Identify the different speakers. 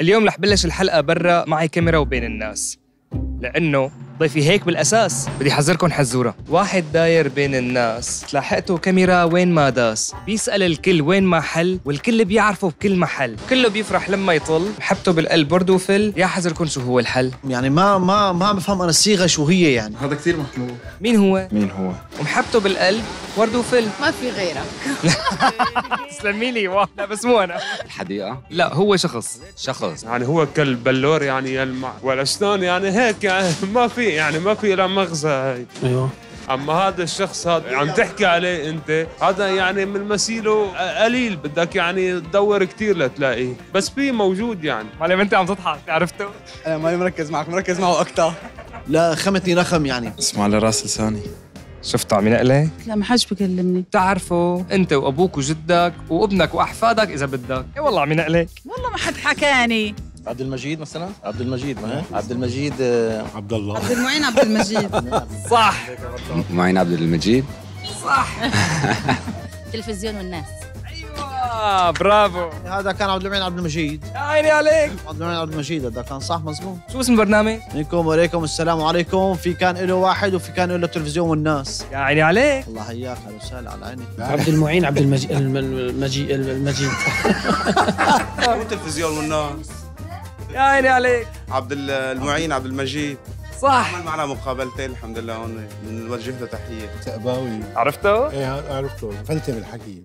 Speaker 1: اليوم رح بلش الحلقة برا معي كاميرا وبين الناس، لأنه ضيفي هيك بالأساس. بدي حذركن حزورة، واحد داير بين الناس تلاحقته كاميرا وين ما داس، بيسأل الكل وين ما حل، والكل بيعرفه بكل محل، كله بيفرح لما يطل، محبته بالقلب برضه فل. يا حذركن شو هو الحل؟
Speaker 2: يعني ما بفهم انا الصيغه شو هي يعني.
Speaker 3: هذا كثير محمود.
Speaker 1: مين هو؟
Speaker 3: مين هو؟
Speaker 1: ومحبته بالقلب ورد وفل.
Speaker 4: ما في غيرك.
Speaker 1: تسلمي لي. لا بس مو أنا.
Speaker 5: الحديقة؟
Speaker 1: لا هو شخص.
Speaker 5: يعني
Speaker 6: هو كالبلور يعني يلمع والأسنان يعني هيك يعني ما في لا مغزى هاي.
Speaker 3: ايوه.
Speaker 6: أما هذا الشخص هذا عم تحكي عليه أنت، هذا يعني من مثيله قليل، بدك يعني تدور كتير لتلاقيه، بس في موجود يعني.
Speaker 1: معلم أنت عم تضحك، عرفته؟
Speaker 3: انا ماني مركز معك، مركز معه اكثر.
Speaker 2: لا خمتني رخم يعني.
Speaker 3: اسمع لراس لساني.
Speaker 1: شفت عم ينقلك؟
Speaker 4: لا ما حدش بكلمني.
Speaker 1: بتعرفه انت وابوك وجدك وابنك واحفادك اذا بدك. اي والله عم ينقلك.
Speaker 4: والله ما حد حكاني.
Speaker 7: عبد المجيد مثلا، عبد المجيد ما هي؟ عبد المجيد
Speaker 3: عبد الله.
Speaker 4: عبد المعين عبد المجيد.
Speaker 1: صح.
Speaker 5: معين عبد المجيد.
Speaker 1: صح.
Speaker 8: تلفزيون والناس.
Speaker 1: ايوه برافو.
Speaker 2: هذا كان عبد المعين عبد المجيد.
Speaker 1: يا عيني عليك.
Speaker 2: عبد المعين عبد المجيد هذا كان صح مزبوط.
Speaker 1: شو اسم البرنامج؟
Speaker 2: عليكم وعليكم السلام عليكم. في كان له واحد وفي كان له تلفزيون والناس.
Speaker 1: يا عيني عليك.
Speaker 2: الله حياك، اهلا وسهلا على عيني.
Speaker 7: عبد المعين عبد المجيد
Speaker 9: تلفزيون والناس.
Speaker 1: يا عيني عليك.
Speaker 9: عبد المعين عبد المجيد
Speaker 1: صح.
Speaker 9: عمل معنا مقابلتين الحمد لله، هون بنوجه له تحيه.
Speaker 3: تقباوي.
Speaker 1: عرفته؟
Speaker 3: ايه عرفته، فلتة بالحكي.